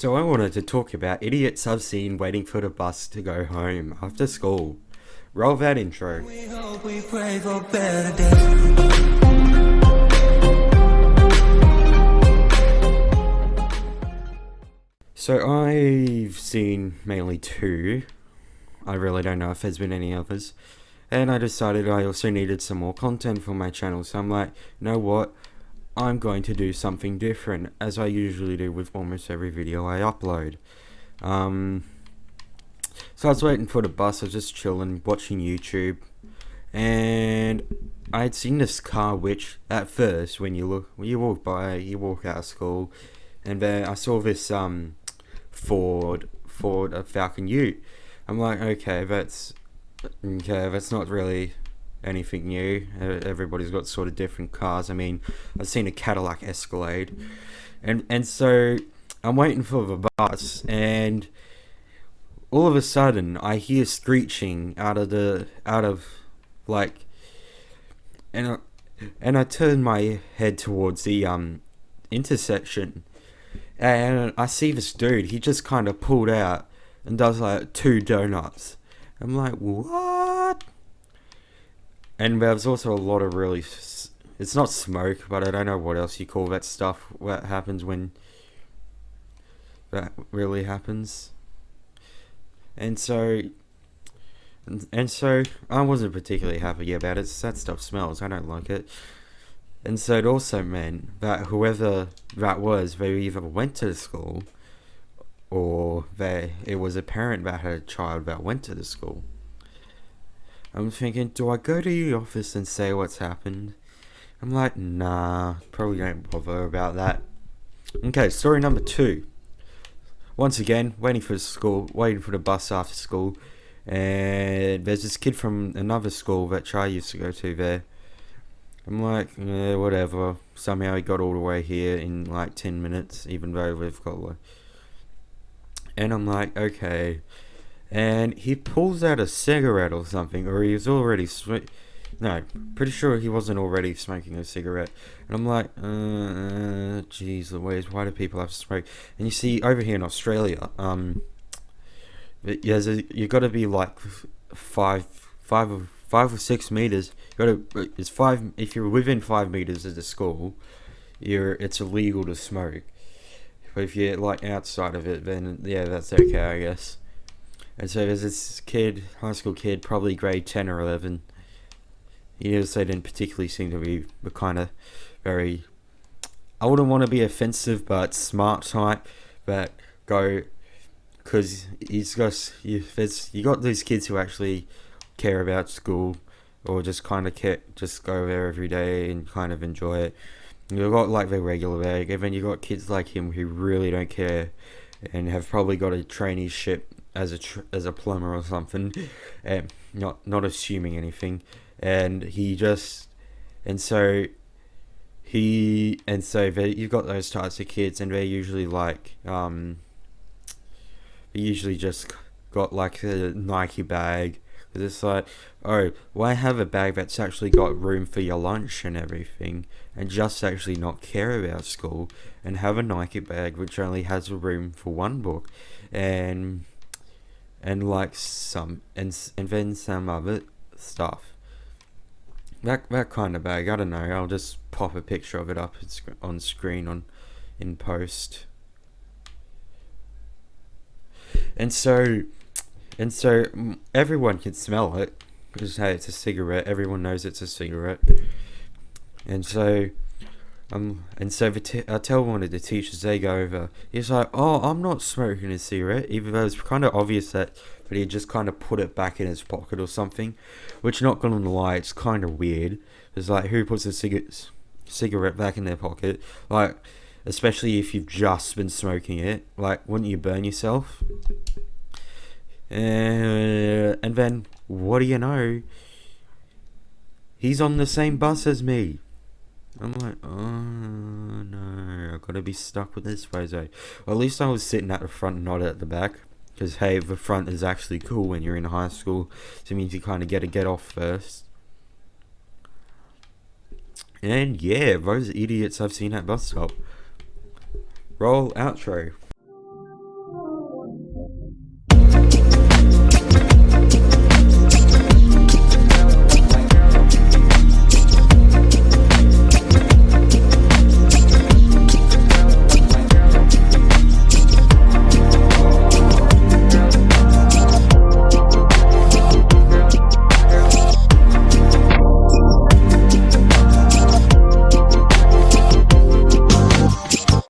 So I wanted to talk about idiots I've seen waiting for the bus to go home after school. Roll that intro. We hope we pray for better days. So I've seen mainly two. I really don't know if there's been any others. And I decided I also needed some more content for my channel. So I'm like, you know what? I'm going to do something different, as I usually do with almost every video I upload. So I was waiting for the bus, I was just chilling, watching YouTube, and I had seen this car which, at first, when you walk by, you walk out of school, and then I saw this Ford Falcon Ute. I'm like, okay, that's not really anything new. Everybody's got sort of different cars. I mean, I've seen a Cadillac Escalade, and so I'm waiting for the bus, and all of a sudden I hear screeching out of like, and I turn my head towards the intersection, and I see this dude. He just kind of pulled out and does like two donuts. I'm like, what? And there's also a lot of really, it's not smoke, but I don't know what else you call that stuff. What happens when that really happens? And so I wasn't particularly happy about it. That stuff smells. I don't like it. And so it also meant that whoever that was, they either went to the school, or it was a parent that had a child that went to the school. I'm thinking, do I go to the office and say what's happened? I'm like, nah, probably don't bother about that. Okay, story number 2. Once again, waiting for the bus after school, and there's this kid from another school that I used to go to there. I'm like, yeah, whatever. Somehow he got all the way here in like 10 minutes, even though we've got like... And I'm like, okay. And he pulls out a cigarette or something, or he was already no, pretty sure he wasn't already smoking a cigarette. And I'm like, jeez Louise, why do people have to smoke? And you see, over here in Australia, you got to be like 5 or 6 meters. It's 5. If you're within 5 meters of the school, it's illegal to smoke. But if you're like outside of it, then yeah, that's okay, I guess. And so there's this kid, high school kid, probably grade 10 or 11. He also didn't particularly seem to be the kind of very, I wouldn't want to be offensive, but smart type that go, because you got these kids who actually care about school, or just kind of just go there every day and kind of enjoy it. You've got like the regular bag, and then you got kids like him who really don't care and have probably got a traineeship as a plumber or something, and not assuming anything. And you've got those types of kids, and they're usually like they usually just got like a Nike bag. It's like, oh, why have a bag that's actually got room for your lunch and everything, and just actually not care about school, and have a Nike bag which only has room for one book, and like and then some other stuff. That kind of bag, I don't know. I'll just pop a picture of it up on screen in post. And so everyone can smell it, because hey, it's a cigarette. Everyone knows it's a cigarette. And so I tell one of the teachers, they go over. He's like, "Oh, I'm not smoking a cigarette," even though it's kind of obvious that he just kind of put it back in his pocket or something. Which, not gonna lie, it's kind of weird. It's like, who puts a cigarette back in their pocket? Like, especially if you've just been smoking it. Like, wouldn't you burn yourself? And then, what do you know? He's on the same bus as me. I'm like, oh no, I've got to be stuck with this bozo. Well, at least I was sitting at the front, not at the back. Because, hey, the front is actually cool when you're in high school. So it means you kind of get off first. And yeah, those idiots I've seen at bus stop. Roll outro.